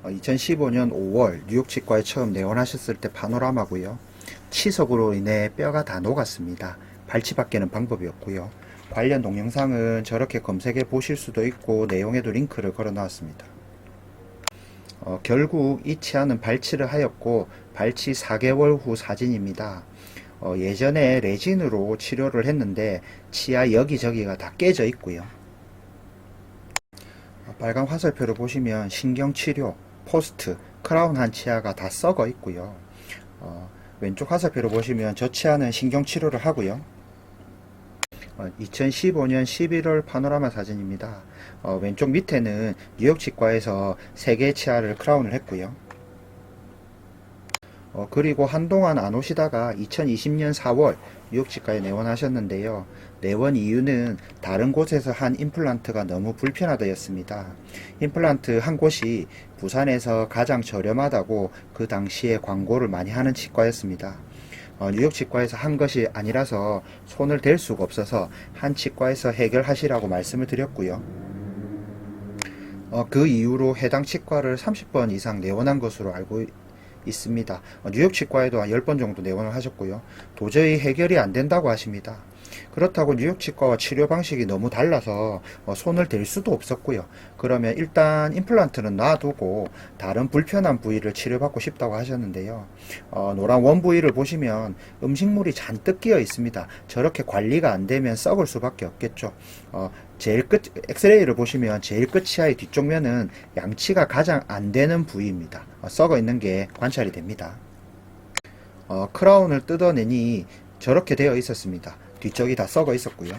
2015년 5월 뉴욕 치과에 처음 내원하셨을 때 파노라마고요. 치석으로 인해 뼈가 다 녹았습니다. 발치밖에는 방법이 없고요. 관련 동영상은 저렇게 검색해 보실 수도 있고 내용에도 링크를 걸어 놨습니다. 결국 이 치아는 발치를 하였고 발치 4개월 후 사진입니다. 예전에 레진으로 치료를 했는데 치아 여기저기가 다 깨져 있고요. 빨간 화살표를 보시면 신경치료, 포스트, 크라운 한 치아가 다 썩어 있고요. 왼쪽 화살표를 보시면 저 치아는 신경치료를 하고요. 2015년 11월 파노라마 사진입니다. 왼쪽 밑에는 뉴욕 치과에서 3개의 치아를 크라운을 했고요. 그리고 한동안 안 오시다가 2020년 4월 뉴욕 치과에 내원하셨는데요. 내원 이유는 다른 곳에서 한 임플란트가 너무 불편하다였습니다. 임플란트 한 곳이 부산에서 가장 저렴하다고 그 당시에 광고를 많이 하는 치과였습니다. 뉴욕 치과에서 한 것이 아니라서 손을 댈 수가 없어서 한 치과에서 해결하시라고 말씀을 드렸고요. 그 이후로 해당 치과를 30번 이상 내원한 것으로 알고 있습니다. 뉴욕 치과에도 한 10번 정도 내원을 하셨고요. 도저히 해결이 안 된다고 하십니다. 그렇다고 뉴욕 치과와 치료 방식이 너무 달라서 손을 댈 수도 없었고요. 그러면 일단 임플란트는 놔두고 다른 불편한 부위를 치료받고 싶다고 하셨는데요. 노란 원 부위를 보시면 음식물이 잔뜩 끼어 있습니다. 저렇게 관리가 안 되면 썩을 수밖에 없겠죠. 제일 끝 엑스레이를 보시면 제일 끝 치아의 뒤쪽 면은 양치가 가장 안 되는 부위입니다. 썩어 있는 게 관찰이 됩니다. 크라운을 뜯어내니 저렇게 되어 있었습니다. 뒤쪽이 다 썩어 있었고요.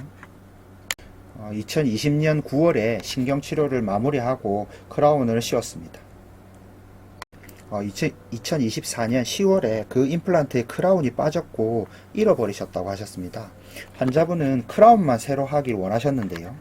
2020년 9월에 신경치료를 마무리하고 크라운을 씌웠습니다. 2024년 10월에 그 임플란트의 크라운이 빠졌고 잃어버리셨다고 하셨습니다. 환자분은 크라운만 새로 하길 원하셨는데요.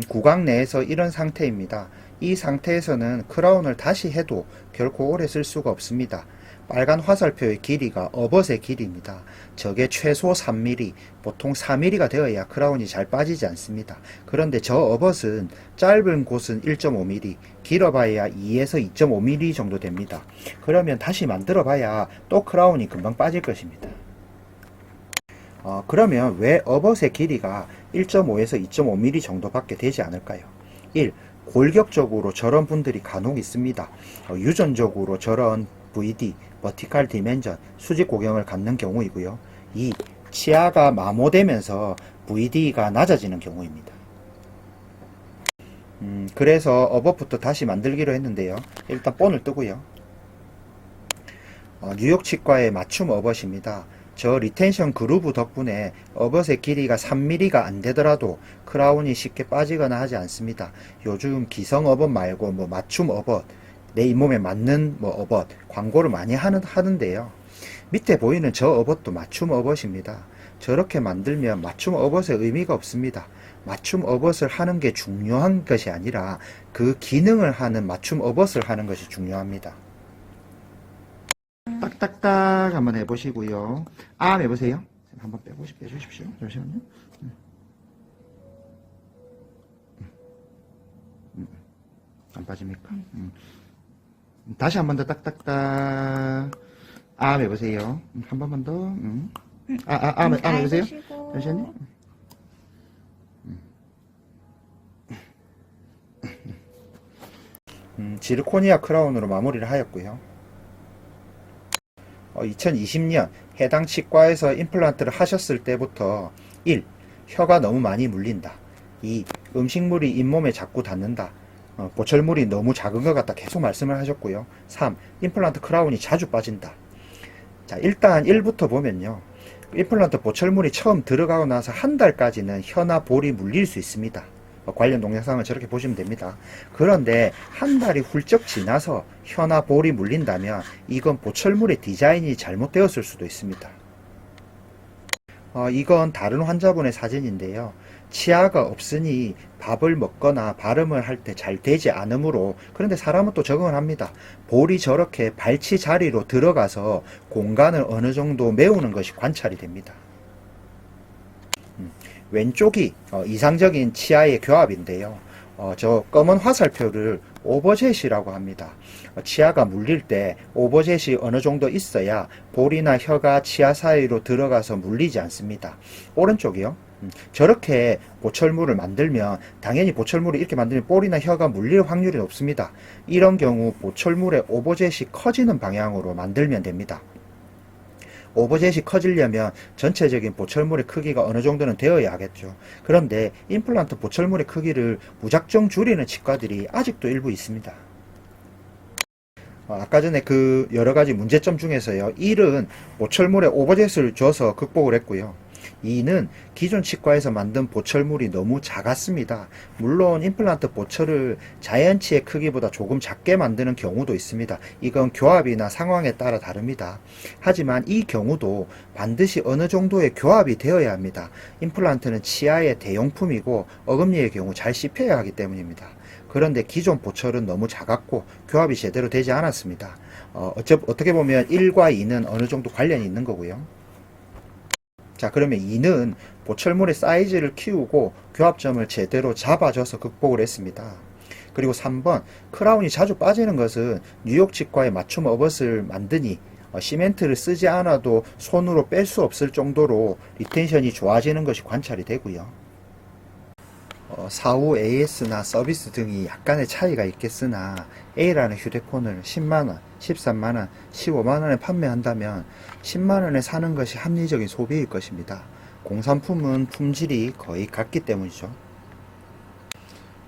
구강 내에서 이런 상태입니다. 이 상태에서는 크라운을 다시 해도 결코 오래 쓸 수가 없습니다. 빨간 화살표의 길이가 어벗의 길이입니다. 저게 최소 3mm, 보통 4mm가 되어야 크라운이 잘 빠지지 않습니다. 그런데 저 어벗은 짧은 곳은 1.5mm, 길어봐야 2에서 2.5mm 정도 됩니다. 그러면 다시 만들어 봐야 또 크라운이 금방 빠질 것입니다. 그러면 왜 어벗의 길이가 1.5에서 2.5mm 정도밖에 되지 않을까요? 1. 골격적으로 저런 분들이 간혹 있습니다. 유전적으로 저런 VD, 버티칼 디멘전, 수직 고경을 갖는 경우이고요. 2. 치아가 마모되면서 VD가 낮아지는 경우입니다. 그래서 어벗부터 다시 만들기로 했는데요. 일단 본을 뜨고요. 뉴욕 치과의 맞춤 어벗입니다. 저 리텐션 그루브 덕분에 어벗의 길이가 3mm가 안 되더라도 크라운이 쉽게 빠지거나 하지 않습니다. 요즘 기성 어벗 말고 맞춤 어벗, 내 잇몸에 맞는 어벗 광고를 많이 하는데요. 밑에 보이는 저 어벗도 맞춤 어벗입니다. 저렇게 만들면 맞춤 어벗의 의미가 없습니다. 맞춤 어벗을 하는 게 중요한 것이 아니라 그 기능을 하는 맞춤 어벗을 하는 것이 중요합니다. 딱딱딱 한번 해보시고요. 암 해보세요. 한번 빼주십시오. 잠시만요. 안 빠집니까? 다시 한 번 더 딱딱딱. 암 해보세요. 한 번만 더. 암 해보세요. 잠시만요. 지르코니아 크라운으로 마무리를 하였고요. 2020년 해당 치과에서 임플란트를 하셨을 때부터 1. 혀가 너무 많이 물린다. 2. 음식물이 잇몸에 자꾸 닿는다. 보철물이 너무 작은 것 같다 계속 말씀을 하셨고요. 3. 임플란트 크라운이 자주 빠진다. 자, 일단 1부터 보면요. 임플란트 보철물이 처음 들어가고 나서 한 달까지는 혀나 볼이 물릴 수 있습니다. 관련 동영상을 저렇게 보시면 됩니다. 그런데 한 달이 훌쩍 지나서 혀나 볼이 물린다면 이건 보철물의 디자인이 잘못되었을 수도 있습니다. 이건 다른 환자분의 사진인데요. 치아가 없으니 밥을 먹거나 발음을 할 때 잘 되지 않으므로, 그런데 사람은 또 적응을 합니다. 볼이 저렇게 발치 자리로 들어가서 공간을 어느 정도 메우는 것이 관찰이 됩니다. 왼쪽이 이상적인 치아의 교합인데요. 저 검은 화살표를 오버젯이라고 합니다. 치아가 물릴 때 오버젯이 어느 정도 있어야 볼이나 혀가 치아 사이로 들어가서 물리지 않습니다. 오른쪽이요. 저렇게 보철물을 만들면 당연히 보철물을 이렇게 만들면 볼이나 혀가 물릴 확률이 높습니다. 이런 경우 보철물의 오버젯이 커지는 방향으로 만들면 됩니다. 오버젯이 커지려면 전체적인 보철물의 크기가 어느 정도는 되어야 하겠죠. 그런데 임플란트 보철물의 크기를 무작정 줄이는 치과들이 아직도 일부 있습니다. 아까 전에 그 여러 가지 문제점 중에서요, 1은 보철물에 오버젯을 줘서 극복을 했고요. 2는 기존 치과에서 만든 보철물이 너무 작았습니다. 물론 임플란트 보철을 자연치의 크기보다 조금 작게 만드는 경우도 있습니다. 이건 교합이나 상황에 따라 다릅니다. 하지만 이 경우도 반드시 어느 정도의 교합이 되어야 합니다. 임플란트는 치아의 대용품이고 어금니의 경우 잘 씹혀야 하기 때문입니다. 그런데 기존 보철은 너무 작았고 교합이 제대로 되지 않았습니다. 어떻게 보면 1과 2는 어느 정도 관련이 있는 거고요. 자, 그러면 2는 보철물의 사이즈를 키우고 교합점을 제대로 잡아줘서 극복을 했습니다. 그리고 3번, 크라운이 자주 빠지는 것은 뉴욕 치과에 맞춤 어벗을 만드니 시멘트를 쓰지 않아도 손으로 뺄 수 없을 정도로 리텐션이 좋아지는 것이 관찰이 되고요. 사후 AS나 서비스 등이 약간의 차이가 있겠으나 A라는 휴대폰을 10만원, 13만원, 15만원에 판매한다면 10만원에 사는 것이 합리적인 소비일 것입니다. 공산품은 품질이 거의 같기 때문이죠.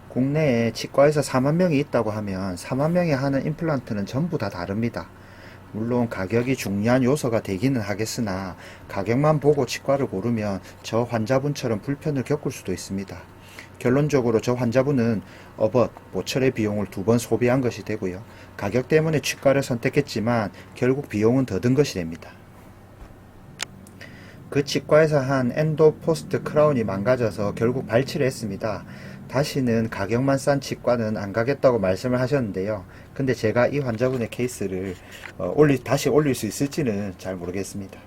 국내에 치과에서 4만 명이 있다고 하면 4만 명이 하는 임플란트는 전부 다 다릅니다. 물론 가격이 중요한 요소가 되기는 하겠으나 가격만 보고 치과를 고르면 저 환자분처럼 불편을 겪을 수도 있습니다. 결론적으로 저 환자분은 어벗, 보철의 비용을 2번 소비한 것이 되고요. 가격 때문에 치과를 선택했지만 결국 비용은 더 든 것이 됩니다. 그 치과에서 한 엔도 포스트 크라운이 망가져서 결국 발치를 했습니다. 다시는 가격만 싼 치과는 안 가겠다고 말씀을 하셨는데요. 근데 제가 이 환자분의 케이스를 다시 올릴 수 있을지는 잘 모르겠습니다.